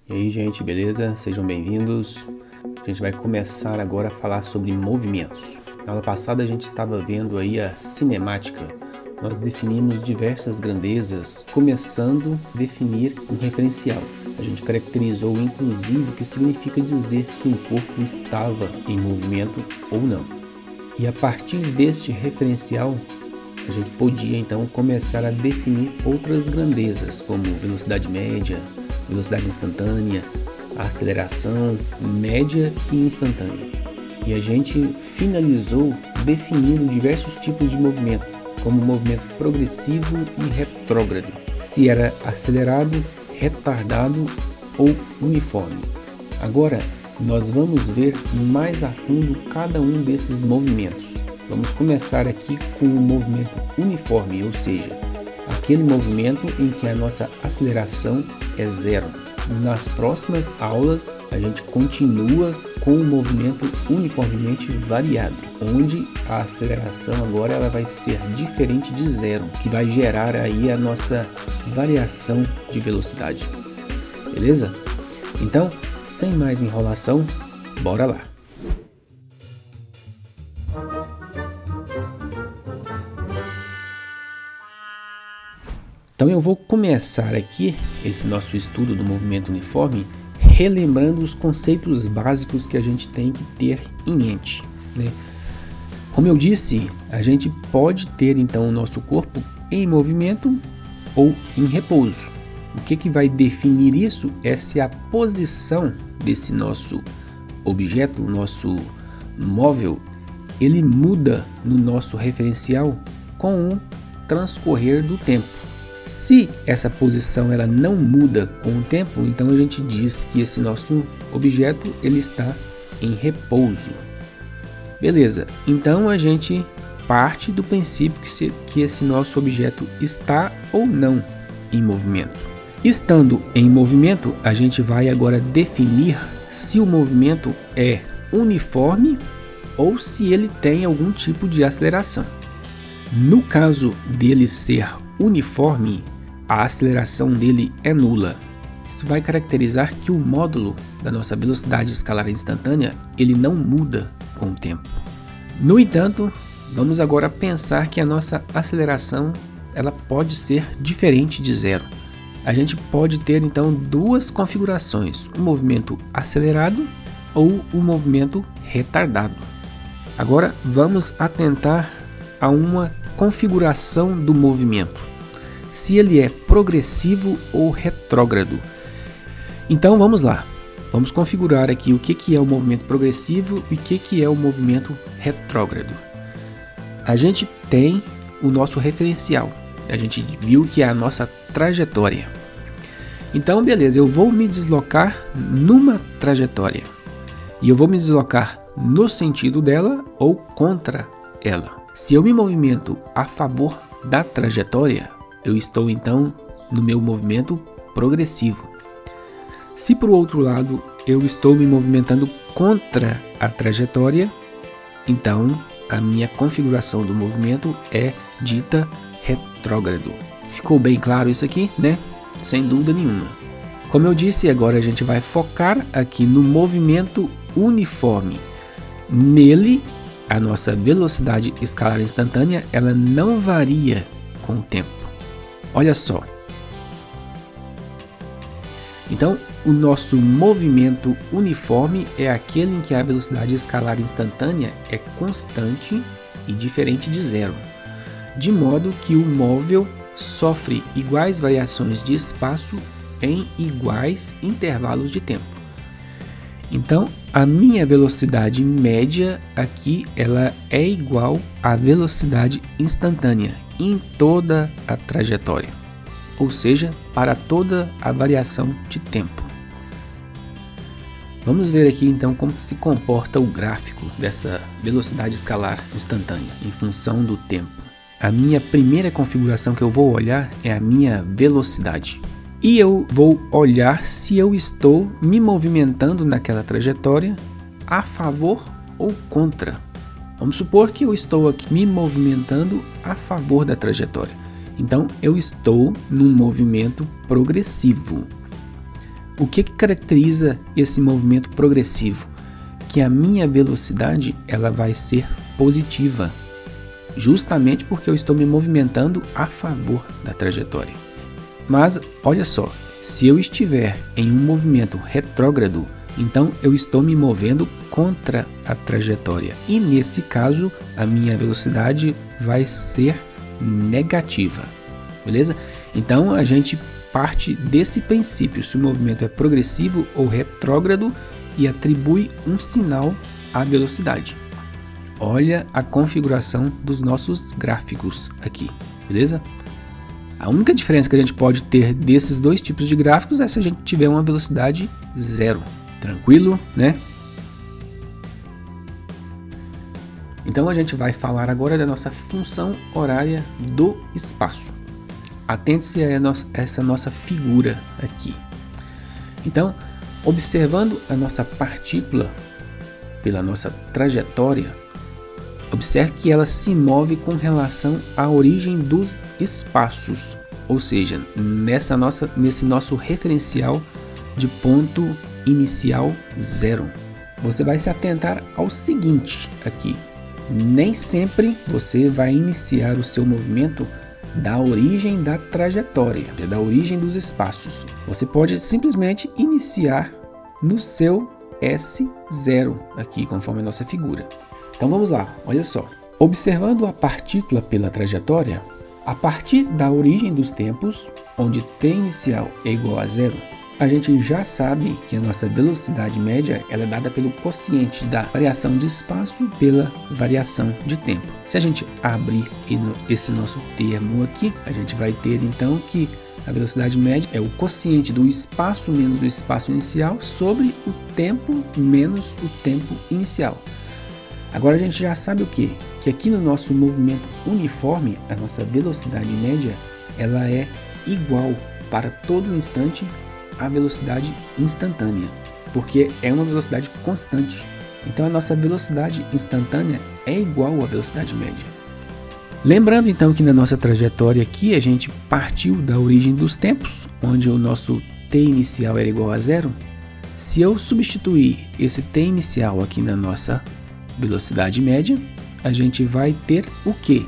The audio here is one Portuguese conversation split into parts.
E aí, gente, beleza? Sejam bem-vindos. A gente vai começar agora a falar sobre movimentos. Na aula passada a gente estava vendo aí a cinemática. Nós definimos diversas grandezas, começando a definir um referencial. A gente caracterizou inclusive o que significa dizer que um corpo estava em movimento ou não. E a partir deste referencial, a gente podia então começar a definir outras grandezas, como velocidade média, velocidade instantânea, aceleração média e instantânea. E a gente finalizou definindo diversos tipos de movimento, como movimento progressivo e retrógrado, se era acelerado, retardado ou uniforme. Agora nós vamos ver mais a fundo cada um desses movimentos. Vamos começar aqui com o movimento uniforme, ou seja, aquele movimento em que a nossa aceleração é zero. Nas próximas aulas, a gente continua com o movimento uniformemente variado, onde a aceleração agora ela vai ser diferente de zero, que vai gerar aí a nossa variação de velocidade. Beleza? Então, sem mais enrolação, bora lá! Então eu vou começar aqui esse nosso estudo do movimento uniforme relembrando os conceitos básicos que a gente tem que ter em mente, né? Como eu disse, a gente pode ter então o nosso corpo em movimento ou em repouso. O que vai definir isso é se a posição desse nosso objeto, o nosso móvel, ele muda no nosso referencial com o transcorrer do tempo. Se essa posição ela não muda com o tempo, então a gente diz que esse nosso objeto ele está em repouso. Beleza, então a gente parte do princípio que esse nosso objeto está ou não em movimento. Estando em movimento, a gente vai agora definir se o movimento é uniforme ou se ele tem algum tipo de aceleração. No caso dele ser uniforme, a aceleração dele é nula. Isso vai caracterizar que o módulo da nossa velocidade escalar instantânea ele não muda com o tempo. No entanto, vamos agora pensar que a nossa aceleração ela pode ser diferente de zero. A gente pode ter então duas configurações, o movimento acelerado ou o movimento retardado. Agora vamos atentar a uma configuração do movimento, se ele é progressivo ou retrógrado. Então vamos lá, vamos configurar aqui o que é o movimento progressivo e o que é o movimento retrógrado. A gente tem o nosso referencial, a gente viu que é a nossa trajetória. Então beleza, eu vou me deslocar numa trajetória e eu vou me deslocar no sentido dela ou contra ela. Se eu me movimento a favor da trajetória, eu estou então no meu movimento progressivo. Se por outro lado eu estou me movimentando contra a trajetória, então a minha configuração do movimento é dita retrógrado. Ficou bem claro isso aqui, né? Sem dúvida nenhuma. Como eu disse, agora a gente vai focar aqui no movimento uniforme. Nele, a nossa velocidade escalar instantânea ela não varia com o tempo. Olha só. Então, o nosso movimento uniforme é aquele em que a velocidade escalar instantânea é constante e diferente de zero, de modo que o móvel sofre iguais variações de espaço em iguais intervalos de tempo. Então, a minha velocidade média aqui ela é igual à velocidade instantânea em toda a trajetória, ou seja, para toda a variação de tempo. Vamos ver aqui então como se comporta o gráfico dessa velocidade escalar instantânea em função do tempo. A minha primeira configuração que eu vou olhar é a minha velocidade. E eu vou olhar se eu estou me movimentando naquela trajetória a favor ou contra. Vamos supor que eu estou aqui me movimentando a favor da trajetória. Então eu estou num movimento progressivo. o que caracteriza esse movimento progressivo? Que a minha velocidade ela vai ser positiva, justamente porque eu estou me movimentando a favor da trajetória. Mas olha só, se eu estiver em um movimento retrógrado, então eu estou me movendo contra a trajetória e nesse caso a minha velocidade vai ser negativa, beleza? Então a gente parte desse princípio, se o movimento é progressivo ou retrógrado, e atribui um sinal à velocidade. Olha a configuração dos nossos gráficos aqui, beleza? A única diferença que a gente pode ter desses dois tipos de gráficos é se a gente tiver uma velocidade zero. Tranquilo, né? Então a gente vai falar agora da nossa função horária do espaço. Atente-se a essa nossa figura aqui. Então, observando a nossa partícula pela nossa trajetória, observe que ela se move com relação à origem dos espaços, ou seja, nesse nosso referencial de ponto inicial zero. Você vai se atentar ao seguinte aqui: nem sempre você vai iniciar o seu movimento da origem da trajetória, da origem dos espaços. Você pode simplesmente iniciar no seu S0 aqui, conforme a nossa figura. Então vamos lá, olha só. Observando a partícula pela trajetória, a partir da origem dos tempos, onde t inicial é igual a zero, a gente já sabe que a nossa velocidade média ela é dada pelo quociente da variação de espaço pela variação de tempo. Se a gente abrir esse nosso termo aqui, a gente vai ter então que a velocidade média é o quociente do espaço menos do espaço inicial sobre o tempo menos o tempo inicial. Agora a gente já sabe o quê? Que aqui no nosso movimento uniforme, a nossa velocidade média ela é igual para todo instante à velocidade instantânea, porque é uma velocidade constante. Então a nossa velocidade instantânea é igual à velocidade média. Lembrando então que na nossa trajetória aqui a gente partiu da origem dos tempos, onde o nosso t inicial era igual a zero. Se eu substituir esse t inicial aqui na nossa velocidade média, a gente vai ter o quê?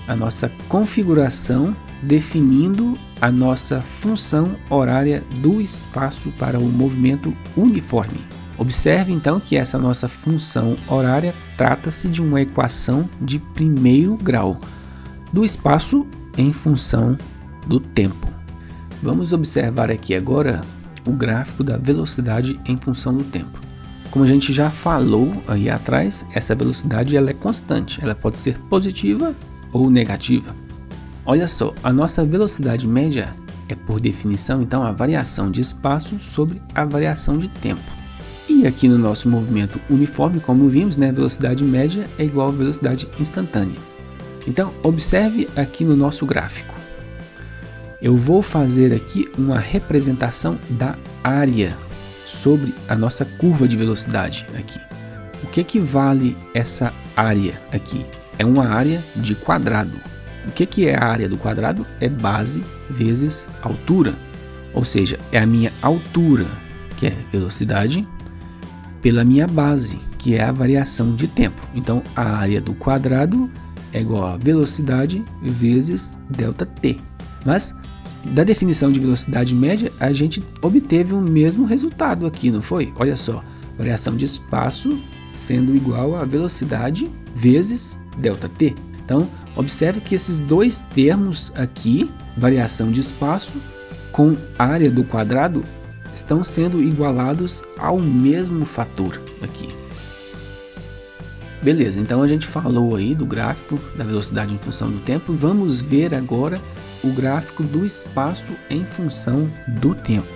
A nossa configuração definindo a nossa função horária do espaço para o movimento uniforme. Observe então que essa nossa função horária trata-se de uma equação de primeiro grau do espaço em função do tempo. Vamos observar aqui agora o gráfico da velocidade em função do tempo. Como a gente já falou aí atrás, essa velocidade ela é constante, ela pode ser positiva ou negativa. Olha só, a nossa velocidade média é por definição então a variação de espaço sobre a variação de tempo. E aqui no nosso movimento uniforme, como vimos, né, a velocidade média é igual à velocidade instantânea. Então observe aqui no nosso gráfico. Eu vou fazer aqui uma representação da área sobre a nossa curva de velocidade aqui. O que vale essa área aqui? É uma área de quadrado. O que é a área do quadrado? É base vezes altura. Ou seja, é a minha altura, que é velocidade, pela minha base, que é a variação de tempo. Então, a área do quadrado é igual a velocidade vezes ΔT. Mas, da definição de velocidade média, a gente obteve o mesmo resultado aqui, não foi? Olha só, variação de espaço sendo igual a velocidade vezes ΔT. Então, observe que esses dois termos aqui, variação de espaço com área do quadrado, estão sendo igualados ao mesmo fator aqui. Beleza, então a gente falou aí do gráfico da velocidade em função do tempo. Vamos ver agora o gráfico do espaço em função do tempo.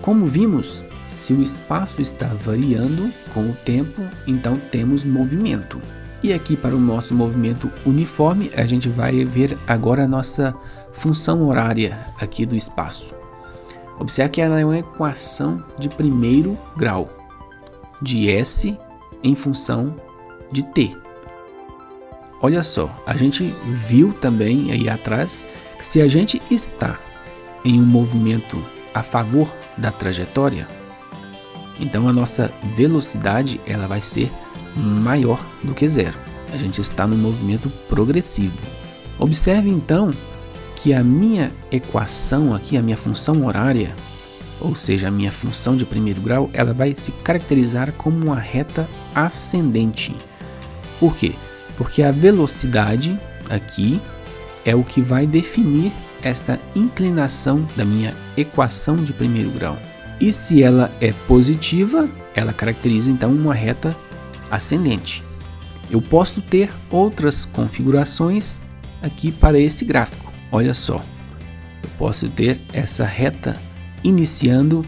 Como vimos, se o espaço está variando com o tempo, então temos movimento. E aqui para o nosso movimento uniforme, a gente vai ver agora a nossa função horária aqui do espaço. Observe que ela é uma equação de primeiro grau, de S em função de T. Olha só, a gente viu também aí atrás que se a gente está em um movimento a favor da trajetória, então a nossa velocidade ela vai ser maior do que zero. A gente está no movimento progressivo. Observe então que a minha equação aqui, a minha função horária, ou seja, a minha função de primeiro grau, ela vai se caracterizar como uma reta ascendente. Por quê? Porque a velocidade aqui é o que vai definir esta inclinação da minha equação de primeiro grau. E se ela é positiva, ela caracteriza então uma reta ascendente. Eu posso ter outras configurações aqui para esse gráfico. Olha só, eu posso ter essa reta iniciando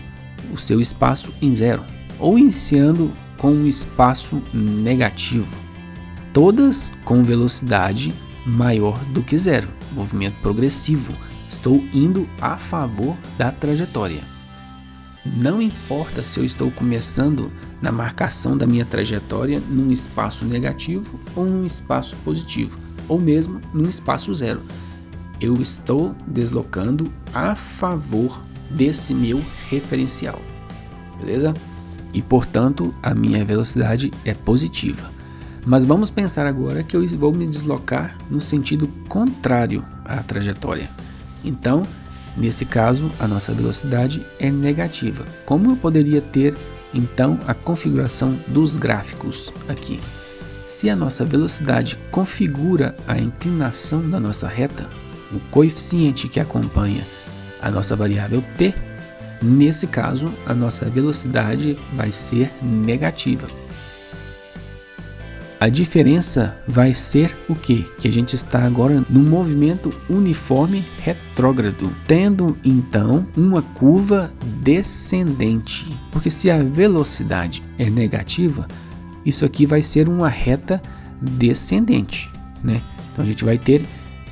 o seu espaço em zero ou iniciando com um espaço negativo, todas com velocidade maior do que zero, movimento progressivo. Estou indo a favor da trajetória. Não importa se eu estou começando na marcação da minha trajetória num espaço negativo ou num espaço positivo, ou mesmo num espaço zero. Eu estou deslocando a favor desse meu referencial, beleza? E portanto a minha velocidade é positiva. Mas vamos pensar agora que eu vou me deslocar no sentido contrário à trajetória. Então, nesse caso, a nossa velocidade é negativa. Como eu poderia ter então a configuração dos gráficos aqui? Se a nossa velocidade configura a inclinação da nossa reta, o coeficiente que acompanha a nossa variável t, nesse caso a nossa velocidade vai ser negativa. A diferença vai ser o quê? Que a gente está agora num movimento uniforme retrógrado, tendo então uma curva descendente. Porque se a velocidade é negativa, isso aqui vai ser uma reta descendente, né? Então a gente vai ter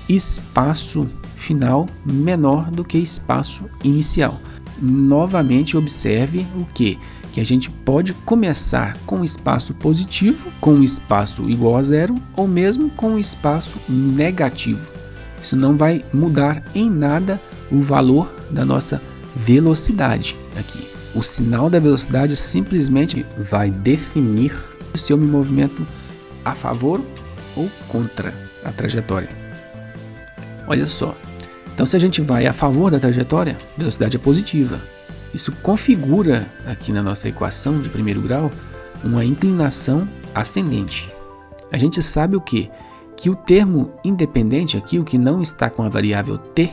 espaço final menor do que espaço inicial. Novamente observe o quê? Que a gente pode começar com um espaço positivo, com um espaço igual a zero, ou mesmo com um espaço negativo. Isso não vai mudar em nada o valor da nossa velocidade aqui. O sinal da velocidade simplesmente vai definir se eu me movimento a favor ou contra a trajetória. Olha só. Então, se a gente vai a favor da trajetória, a velocidade é positiva. Isso configura aqui na nossa equação de primeiro grau uma inclinação ascendente. A gente sabe o quê? Que o termo independente aqui, o que não está com a variável t,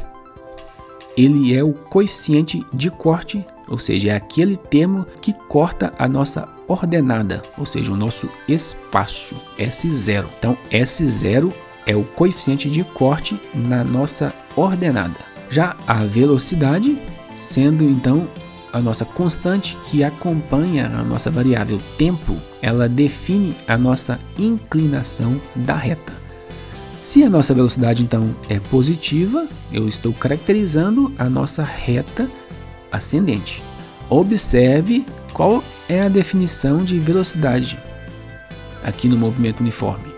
ele é o coeficiente de corte, ou seja, é aquele termo que corta a nossa ordenada, ou seja, o nosso espaço, S0. Então, S0 é o coeficiente de corte na nossa ordenada. Já a velocidade, sendo então a nossa constante que acompanha a nossa variável tempo, ela define a nossa inclinação da reta. Se a nossa velocidade então é positiva, eu estou caracterizando a nossa reta ascendente. Observe qual é a definição de velocidade aqui no movimento uniforme.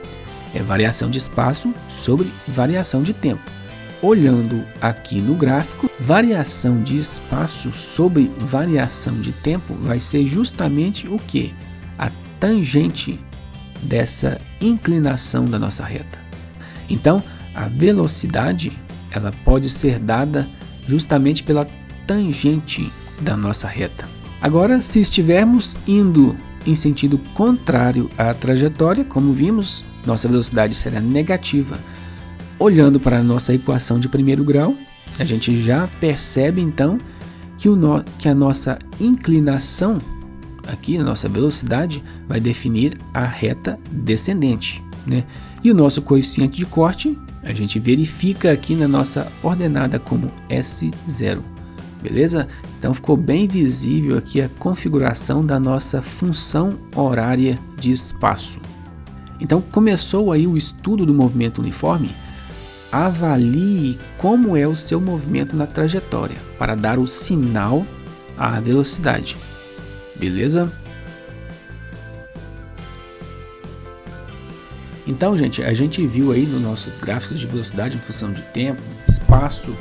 É variação de espaço sobre variação de tempo. Olhando aqui no gráfico, variação de espaço sobre variação de tempo vai ser justamente o que? A tangente dessa inclinação da nossa reta. Então, a velocidade ela pode ser dada justamente pela tangente da nossa reta. Agora, se estivermos indo em sentido contrário à trajetória, como vimos, nossa velocidade será negativa. Olhando para a nossa equação de primeiro grau, a gente já percebe então que a nossa inclinação, aqui a nossa velocidade, vai definir a reta descendente, né? E o nosso coeficiente de corte, a gente verifica aqui na nossa ordenada como S0, beleza? Então ficou bem visível aqui a configuração da nossa função horária de espaço. Então começou aí o estudo do movimento uniforme. Avalie como é o seu movimento na trajetória para dar o sinal à velocidade, beleza? Então, gente, a gente viu aí nos nossos gráficos de velocidade em função de tempo, espaço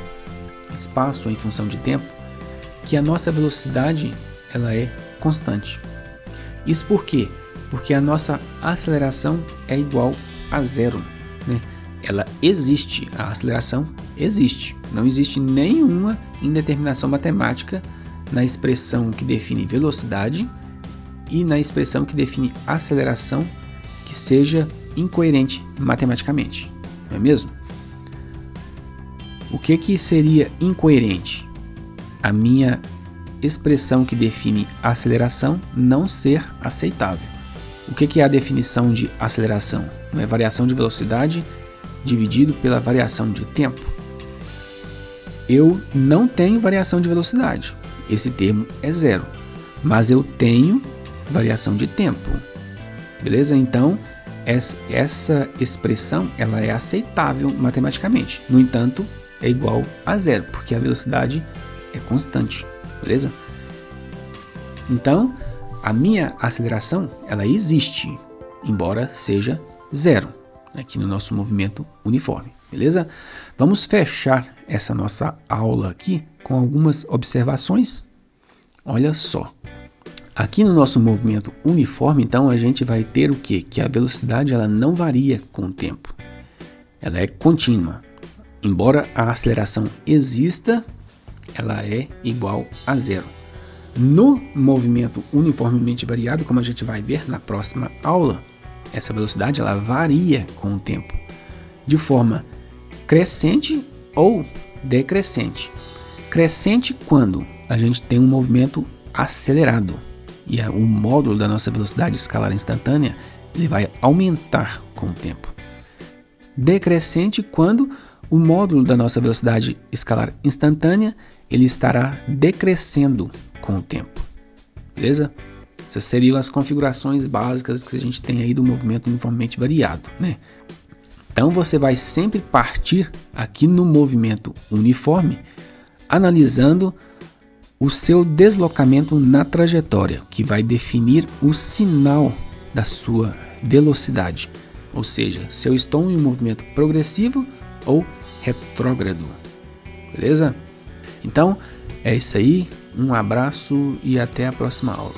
em função de tempo, que a nossa velocidade ela é constante. Isso por quê? Porque a nossa aceleração é igual a zero, né? Ela existe, a aceleração existe. Não existe nenhuma indeterminação matemática na expressão que define velocidade e na expressão que define aceleração que seja incoerente matematicamente, não é mesmo? O que seria incoerente? A minha expressão que define aceleração não ser aceitável. O que é a definição de aceleração? Não é variação de velocidade dividido pela variação de tempo? Eu não tenho variação de velocidade. Esse termo é zero. Mas eu tenho variação de tempo. Beleza? Então, essa expressão ela é aceitável matematicamente. No entanto, é igual a zero, porque a velocidade é constante. Beleza? Então, a minha aceleração ela existe, embora seja zero, aqui no nosso movimento uniforme. Beleza? Vamos fechar essa nossa aula aqui com algumas observações. Olha só. Aqui no nosso movimento uniforme, então, a gente vai ter o quê? Que a velocidade ela não varia com o tempo. Ela é contínua. Embora a aceleração exista, ela é igual a zero. No movimento uniformemente variado, como a gente vai ver na próxima aula, essa velocidade ela varia com o tempo, de forma crescente ou decrescente. Crescente quando a gente tem um movimento acelerado e o módulo da nossa velocidade escalar instantânea ele vai aumentar com o tempo. Decrescente quando o módulo da nossa velocidade escalar instantânea ele estará decrescendo com o tempo. Beleza? Essas seriam as configurações básicas que a gente tem aí do movimento uniformemente variado, né? Então você vai sempre partir aqui no movimento uniforme analisando o seu deslocamento na trajetória, que vai definir o sinal da sua velocidade. Ou seja, se eu estou em um movimento progressivo ou retrógrado. Beleza? Então, é isso aí. Um abraço e até a próxima aula.